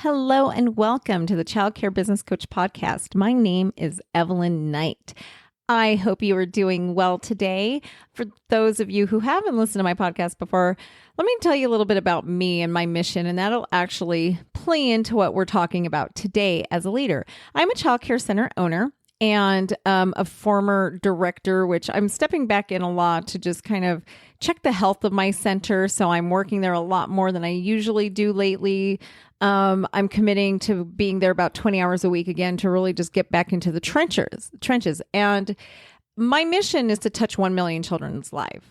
Hello and welcome to the Child Care Business Coach Podcast. My name is Evelyn Knight. I hope you are doing well today. For those of you who haven't listened to my podcast before, let me tell you a little bit about me and my mission, and that'll actually play into what we're talking about today as a leader. I'm a child care center owner and a former director, which I'm stepping back in a lot to just kind of check the health of my center. So I'm working there a lot more than I usually do lately. I'm committing to being there about 20 hours a week again to really just get back into the trenches. And my mission is to touch 1 million children's lives.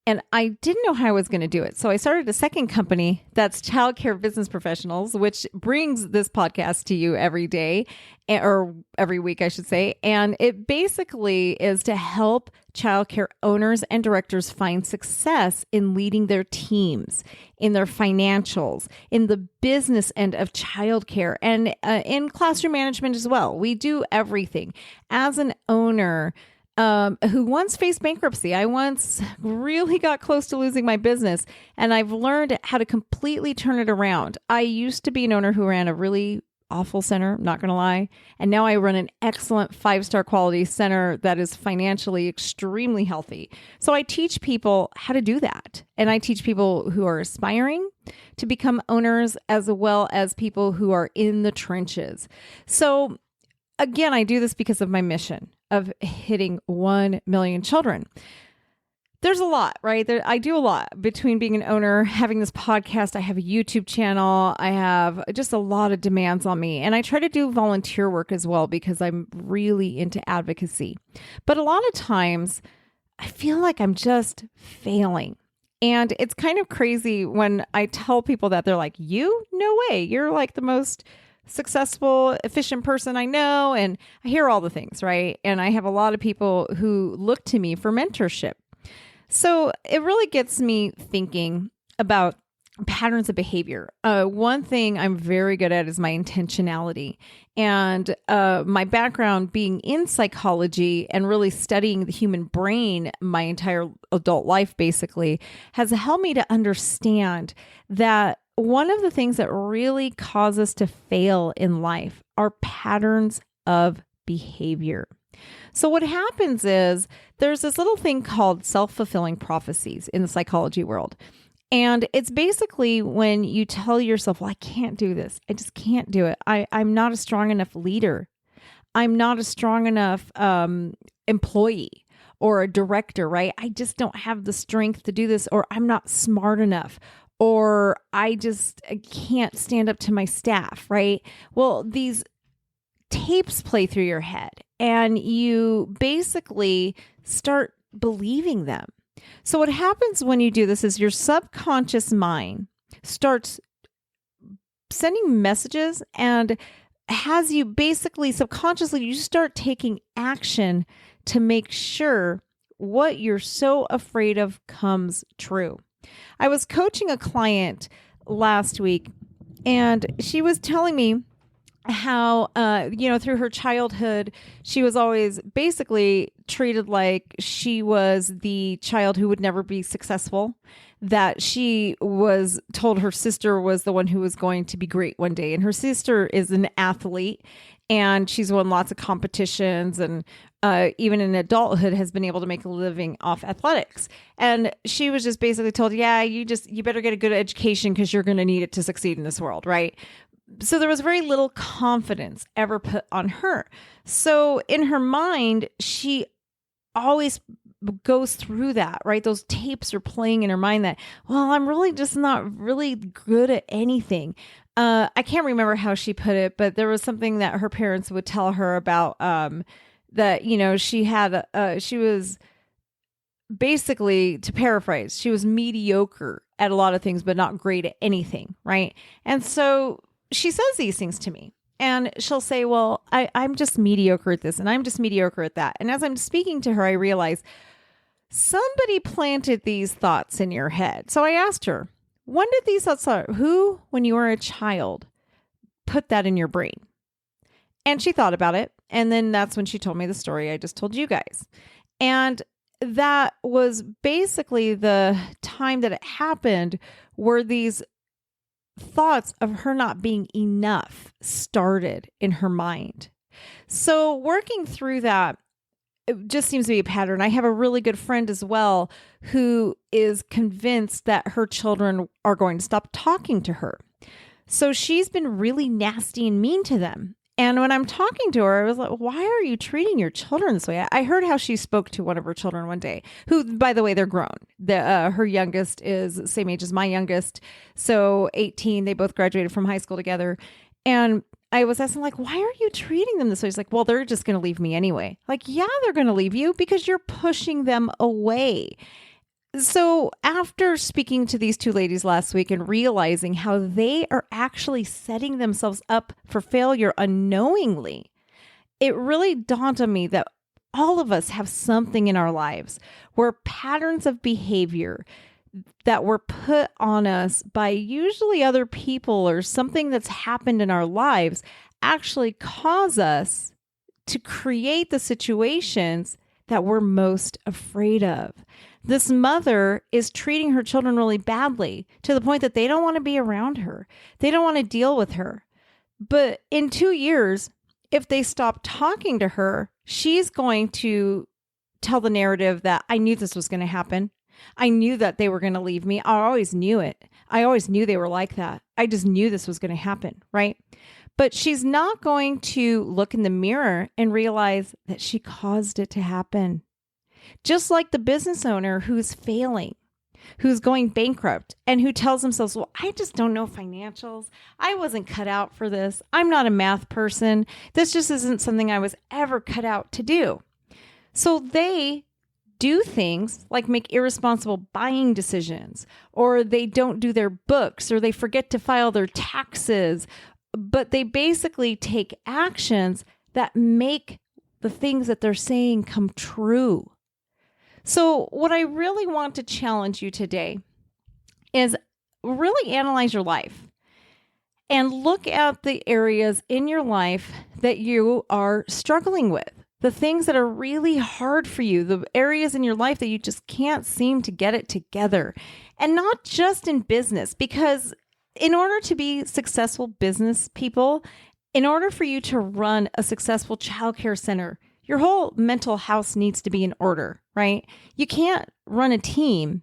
And I didn't know how I was going to do it. So I started a second company that's Child Care Business Professionals, which brings this podcast to you every day or every week, I should say. And it basically is to help childcare owners and directors find success in leading their teams, in their financials, in the business end of childcare, and in classroom management as well. We do everything. As an owner who once faced bankruptcy. I once really got close to losing my business, and I've learned how to completely turn it around. I used to be an owner who ran a really awful center, not going to lie, and now I run an excellent 5-star quality center that is financially extremely healthy. So I teach people how to do that, and I teach people who are aspiring to become owners as well as people who are in the trenches. So again, I do this because of my mission of hitting 1 million children. There's a lot, right? I do a lot between being an owner, having this podcast. I have a YouTube channel. I have just a lot of demands on me. And I try to do volunteer work as well because I'm really into advocacy. But a lot of times I feel like I'm just failing. And it's kind of crazy when I tell people that. They're like, "You? No way. You're like the most successful, efficient person I know." And I hear all the things, right? And I have a lot of people who look to me for mentorship. So it really gets me thinking about patterns of behavior. One thing I'm very good at is my intentionality. And my background being in psychology and really studying the human brain my entire adult life basically has helped me to understand that one of the things that really cause us to fail in life are patterns of behavior. So what happens is there's this little thing called self-fulfilling prophecies in the psychology world. And it's basically when you tell yourself, "Well, I can't do this. I just can't do it. I'm not a strong enough leader. I'm not a strong enough employee or a director, right? I just don't have the strength to do this, or I'm not smart enough, or I can't stand up to my staff," right? Well, these tapes play through your head and you basically start believing them. So what happens when you do this is your subconscious mind starts sending messages and has you basically subconsciously, you start taking action to make sure what you're so afraid of comes true. I was coaching a client last week and she was telling me how, through her childhood, she was always basically treated like she was the child who would never be successful, that she was told her sister was the one who was going to be great one day. And her sister is an athlete and she's won lots of competitions and even in adulthood has been able to make a living off athletics. And she was just basically told, "Yeah, you better get a good education because you're going to need it to succeed in this world," right? So there was very little confidence ever put on her. So in her mind, she always goes through that, right? Those tapes are playing in her mind that, "Well, I'm really just not really good at anything." I can't remember how she put it, but there was something that her parents would tell her about that, she was basically, to paraphrase, she was mediocre at a lot of things, but not great at anything, right? And so she says these things to me and she'll say, "Well, I'm just mediocre at this and I'm just mediocre at that." And as I'm speaking to her, I realize somebody planted these thoughts in your head. So I asked her, "When did these thoughts start? Who, when you were a child, put that in your brain?" And she thought about it. And then that's when she told me the story I just told you guys. And that was basically the time that it happened were these thoughts of her not being enough started in her mind. So working through that, it just seems to be a pattern. I have a really good friend as well who is convinced that her children are going to stop talking to her. So she's been really nasty and mean to them. And when I'm talking to her, I was like, why are you treating your children this way? I heard how she spoke to one of her children one day, who, by the way, they're grown. Her youngest is the same age as my youngest. So 18, they both graduated from high school together. And I was asking, like, why are you treating them this way? She's like, well, they're just going to leave me anyway. Like, yeah, they're going to leave you because you're pushing them away. So after speaking to these two ladies last week and realizing how they are actually setting themselves up for failure unknowingly, it really dawned on me that all of us have something in our lives where patterns of behavior that were put on us by usually other people or something that's happened in our lives actually cause us to create the situations that we're most afraid of. This mother is treating her children really badly to the point that they don't want to be around her. They don't want to deal with her. But in 2 years, if they stop talking to her, she's going to tell the narrative that I knew this was going to happen. I knew that they were going to leave me. I always knew it. I always knew they were like that. I just knew this was going to happen, right? But she's not going to look in the mirror and realize that she caused it to happen. Just like the business owner who's failing, who's going bankrupt, and who tells themselves, well, I just don't know financials. I wasn't cut out for this. I'm not a math person. This just isn't something I was ever cut out to do. So they do things like make irresponsible buying decisions, or they don't do their books, or they forget to file their taxes, but they basically take actions that make the things that they're saying come true. So what I really want to challenge you today is really analyze your life and look at the areas in your life that you are struggling with, the things that are really hard for you, the areas in your life that you just can't seem to get it together. And not just in business, because in order to be successful business people, in order for you to run a successful childcare center, your whole mental house needs to be in order, right? You can't run a team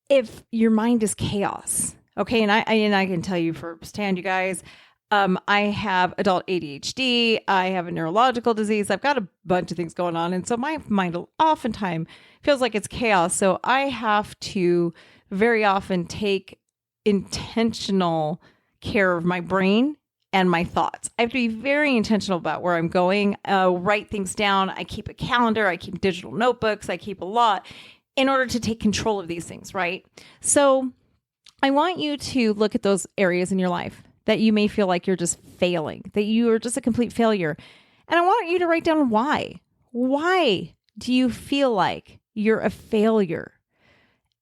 if your mind is chaos. Okay. And I can tell you firsthand, you guys, I have adult ADHD. I have a neurological disease. I've got a bunch of things going on. And so my mind oftentimes feels like it's chaos. So I have to very often take intentional care of my brain and my thoughts. I have to be very intentional about where I'm going, write things down. I keep a calendar. I keep digital notebooks. I keep a lot in order to take control of these things, right? So I want you to look at those areas in your life that you may feel like you're just failing, that you are just a complete failure. And I want you to write down why. Why do you feel like you're a failure?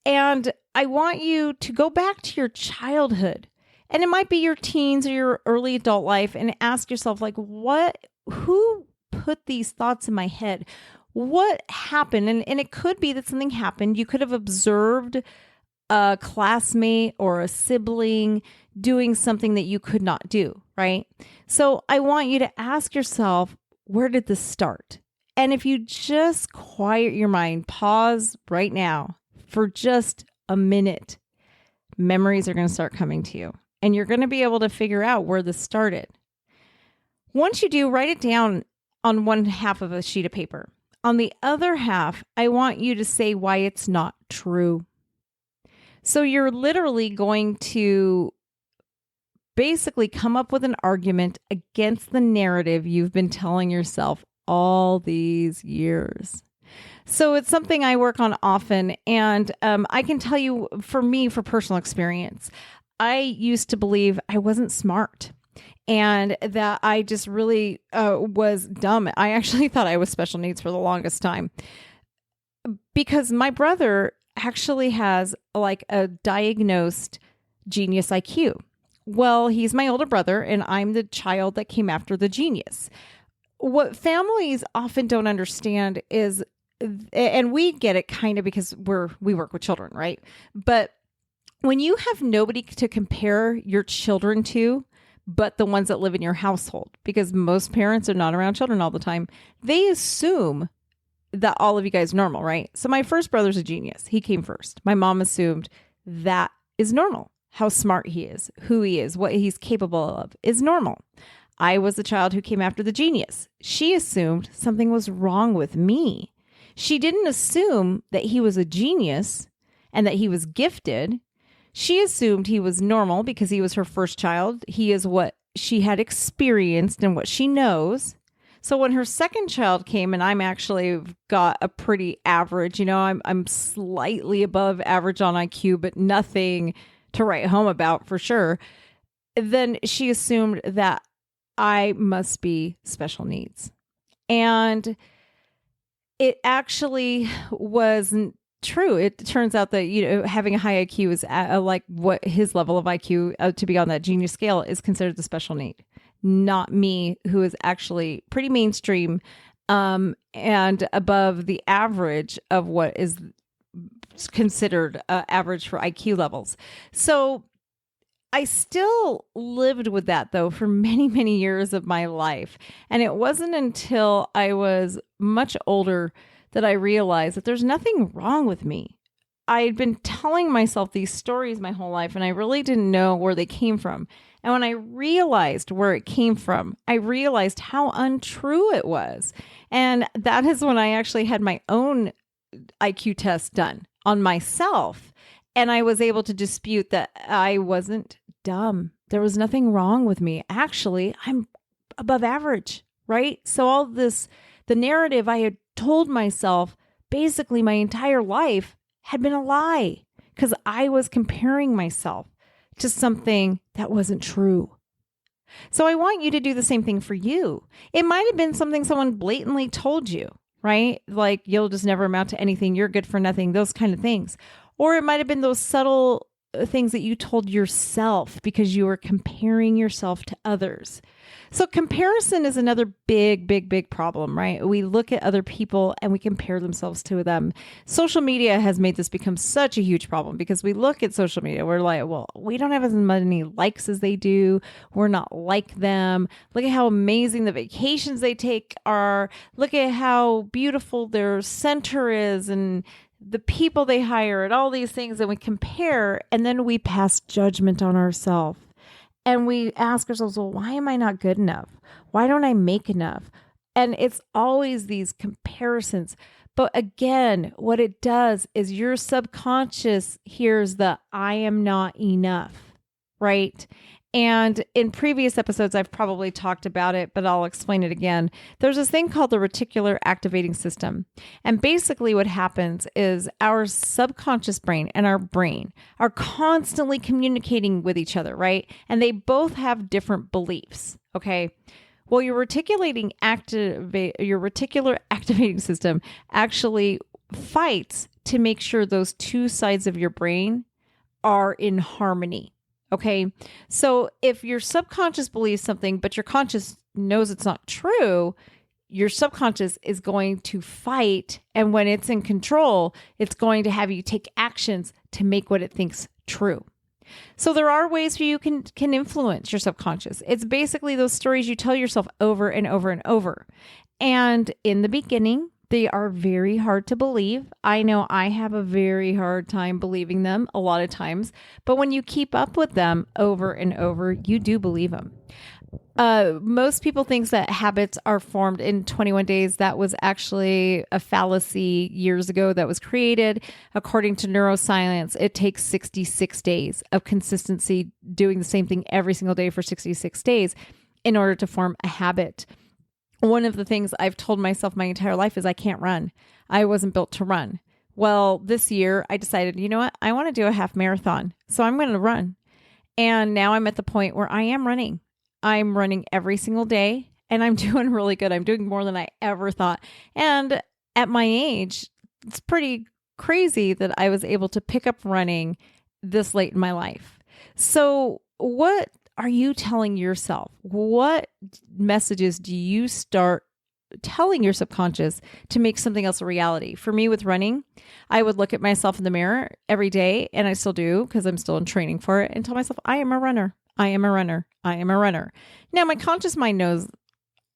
And I want you to go back to your childhood. And it might be your teens or your early adult life, and ask yourself, like, who put these thoughts in my head? What happened? And it could be that something happened. You could have observed a classmate or a sibling doing something that you could not do, right? So I want you to ask yourself, where did this start? And if you just quiet your mind, pause right now for just a minute, memories are going to start coming to you. And you're going to be able to figure out where this started. Once you do, write it down on one half of a sheet of paper. On the other half, I want you to say why it's not true. So you're literally going to basically come up with an argument against the narrative you've been telling yourself all these years. So it's something I work on often. And I can tell you, for me, for personal experience, I used to believe I wasn't smart and that I just really was dumb. I actually thought I was special needs for the longest time because my brother actually has like a diagnosed genius IQ. Well, he's my older brother and I'm the child that came after the genius. What families often don't understand is, and we get it kind of because we work with children, right? But when you have nobody to compare your children to, but the ones that live in your household, because most parents are not around children all the time, they assume that all of you guys are normal, right? So my first brother's a genius. He came first. My mom assumed that is normal. How smart he is, who he is, what he's capable of is normal. I was the child who came after the genius. She assumed something was wrong with me. She didn't assume that he was a genius and that he was gifted. She assumed he was normal because he was her first child. He is what she had experienced and what she knows. So when her second child came, and I'm actually got a pretty average, I'm slightly above average on IQ, but nothing to write home about for sure. Then she assumed that I must be special needs. And it actually wasn't true. It turns out that, having a high IQ is like what his level of IQ to be on that genius scale is considered the special need, not me, who is actually pretty mainstream and above the average of what is considered average for IQ levels. So I still lived with that, though, for many, many years of my life. And it wasn't until I was much older that I realized that there's nothing wrong with me. I had been telling myself these stories my whole life, and I really didn't know where they came from. And when I realized where it came from, I realized how untrue it was. And that is when I actually had my own IQ test done on myself. And I was able to dispute that I wasn't dumb. There was nothing wrong with me. Actually, I'm above average, right? So all this, the narrative I had told myself basically my entire life had been a lie because I was comparing myself to something that wasn't true. So I want you to do the same thing for you. It might have been something someone blatantly told you, right? Like you'll just never amount to anything. You're good for nothing. Those kind of things. Or it might have been those subtle things that you told yourself because you were comparing yourself to others. So comparison is another big, big, big problem, right? We look at other people and we compare themselves to them. Social media has made this become such a huge problem because we look at social media. We're like, well, we don't have as many likes as they do. We're not like them. Look at how amazing the vacations they take are. Look at how beautiful their center is and the people they hire and all these things. And we compare and then we pass judgment on ourselves. And we ask ourselves, well, why am I not good enough? Why don't I make enough? And it's always these comparisons. But again, what it does is your subconscious hears the I am not enough, right? And in previous episodes, I've probably talked about it, but I'll explain it again. There's this thing called the reticular activating system. And basically what happens is our subconscious brain and our brain are constantly communicating with each other, right? And they both have different beliefs, okay? Well, your reticular activating system actually fights to make sure those two sides of your brain are in harmony. Okay. So if your subconscious believes something, but your conscious knows it's not true, your subconscious is going to fight. And when it's in control, it's going to have you take actions to make what it thinks true. So there are ways where you can influence your subconscious. It's basically those stories you tell yourself over and over and over. And in the beginning, they are very hard to believe. I know I have a very hard time believing them a lot of times, but when you keep up with them over and over, you do believe them. Most people think that habits are formed in 21 days. That was actually a fallacy years ago that was created. According to neuroscience, it takes 66 days of consistency doing the same thing every single day for 66 days in order to form a habit. One of the things I've told myself my entire life is I can't run. I wasn't built to run. Well, this year I decided, you know what? I want to do a half marathon. So I'm going to run. And now I'm at the point where I am running. I'm running every single day and I'm doing really good. I'm doing more than I ever thought. And at my age, it's pretty crazy that I was able to pick up running this late in my life. So what are you telling yourself? What messages do you start telling your subconscious to make something else a reality. For me with running, I would look at myself in the mirror every day, and I still do because I'm still in training for it, and tell myself, I am a runner. I am a runner. I am a runner. Now, my conscious mind knows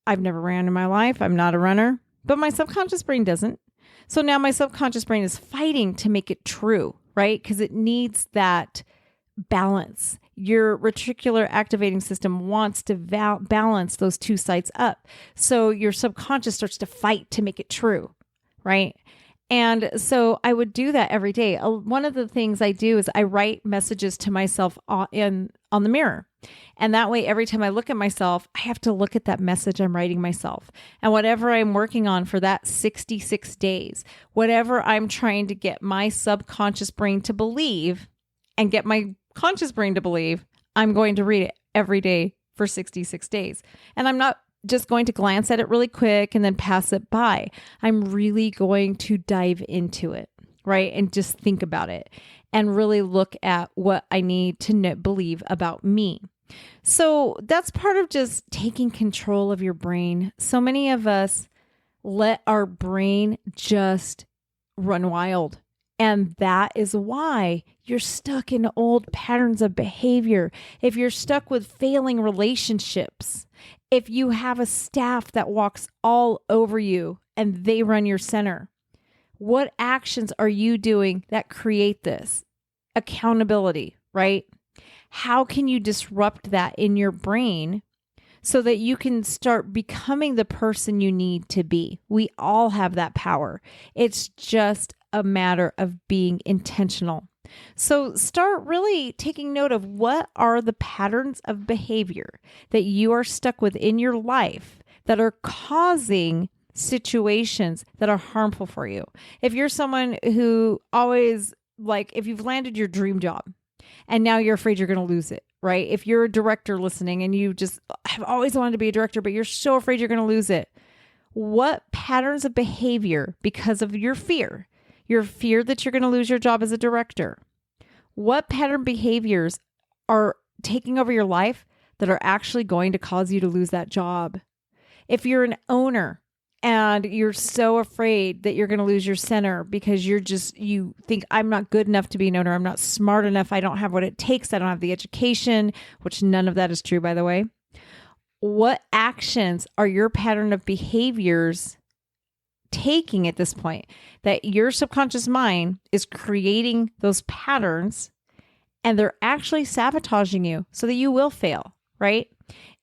I've never ran in my life. I'm not a runner, but my subconscious brain doesn't. So now my subconscious brain is fighting to make it true, right? Because it needs that balance. Your reticular activating system wants to balance those two sides up. So your subconscious starts to fight to make it true, right? And so I would do that every day. One of the things I do is I write messages to myself on the mirror. And that way, every time I look at myself, I have to look at that message I'm writing myself. And whatever I'm working on for that 66 days, whatever I'm trying to get my subconscious brain to believe and get my conscious brain to believe, I'm going to read it every day for 66 days. And I'm not just going to glance at it really quick and then pass it by. I'm really going to dive into it, right? And just think about it and really look at what I need to believe about me. So that's part of just taking control of your brain. So many of us let our brain just run wild. And that is why you're stuck in old patterns of behavior. If you're stuck with failing relationships, if you have a staff that walks all over you and they run your center, what actions are you doing that create this? Accountability, right? How can you disrupt that in your brain so that you can start becoming the person you need to be? We all have that power. It's just a matter of being intentional. So start really taking note of what are the patterns of behavior that you are stuck with in your life that are causing situations that are harmful for you. If you're someone who always, like, if you've landed your dream job and now you're afraid you're going to lose it, right? If you're a director listening and you just have always wanted to be a director, but you're so afraid you're going to lose it, what patterns of behavior, because of your fear that you're going to lose your job as a director, what pattern behaviors are taking over your life that are actually going to cause you to lose that job? If you're an owner and you're so afraid that you're going to lose your center because you think, I'm not good enough to be an owner. I'm not smart enough. I don't have what it takes. I don't have the education, which none of that is true, by the way. What actions are your pattern of behaviors taking at this point that your subconscious mind is creating those patterns and they're actually sabotaging you so that you will fail, right?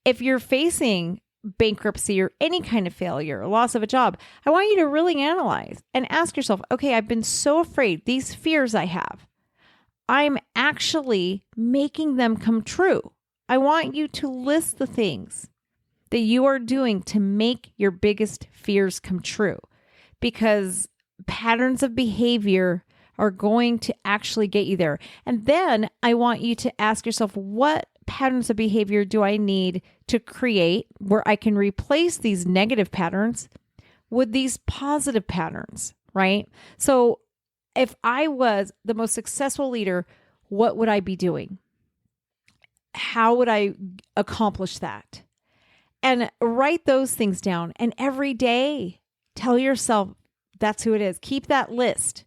If you're facing bankruptcy or any kind of failure, loss of a job, I want you to really analyze and ask yourself, okay, I've been so afraid, these fears I have, I'm actually making them come true. I want you to list the things that you are doing to make your biggest fears come true, because patterns of behavior are going to actually get you there. And then I want you to ask yourself, what patterns of behavior do I need to create where I can replace these negative patterns with these positive patterns, right? So if I was the most successful leader, what would I be doing? How would I accomplish that? And write those things down. And every day, tell yourself that's who it is. Keep that list.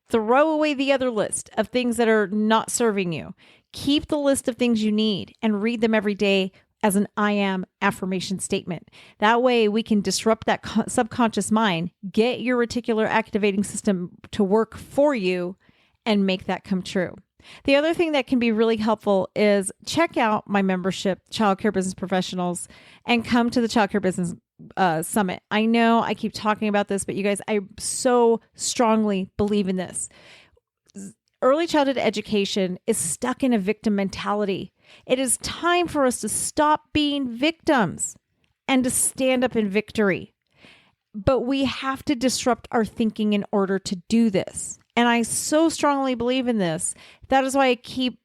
Throw away the other list of things that are not serving you. Keep the list of things you need and read them every day as an I am affirmation statement. That way we can disrupt that subconscious mind, get your reticular activating system to work for you and make that come true. The other thing that can be really helpful is check out my membership, Childcare Business Professionals, and come to the Childcare Business Summit. I know I keep talking about this, but you guys, I so strongly believe in this. Early childhood education is stuck in a victim mentality. It is time for us to stop being victims and to stand up in victory. But we have to disrupt our thinking in order to do this. And I so strongly believe in this. That is why I keep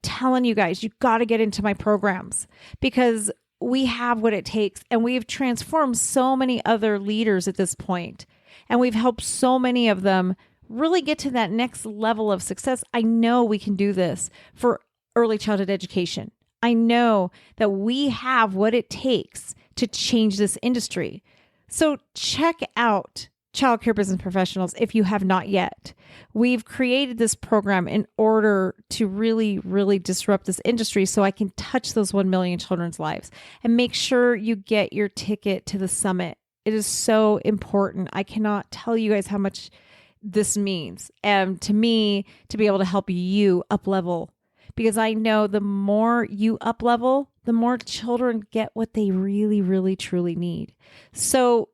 telling you guys, you got to get into my programs, because we have what it takes. And we've transformed so many other leaders at this point. And we've helped so many of them really get to that next level of success. I know we can do this for early childhood education. I know that we have what it takes to change this industry. So check out Childcare Business Professionals if you have not yet. We've created this program in order to really, really disrupt this industry so I can touch those 1 million children's lives, and make sure you get your ticket to the summit. It is so important. I cannot tell you guys how much this means. And to me, to be able to help you up level, because I know the more you up level, the more children get what they really, really, truly need. So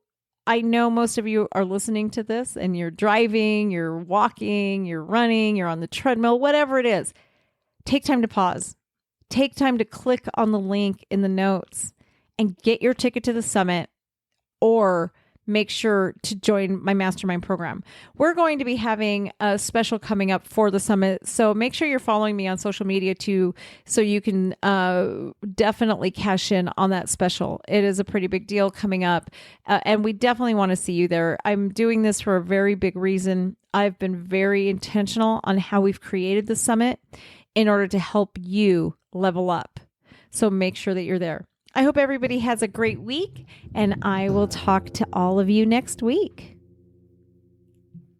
I know most of you are listening to this and you're driving, you're walking, you're running, you're on the treadmill, whatever it is. Take time to pause. Take time to click on the link in the notes and get your ticket to the summit, or make sure to join my mastermind program. We're going to be having a special coming up for the summit. So make sure you're following me on social media too, so you can definitely cash in on that special. It is a pretty big deal coming up. And we definitely want to see you there. I'm doing this for a very big reason. I've been very intentional on how we've created the summit in order to help you level up. So make sure that you're there. I hope everybody has a great week, and I will talk to all of you next week.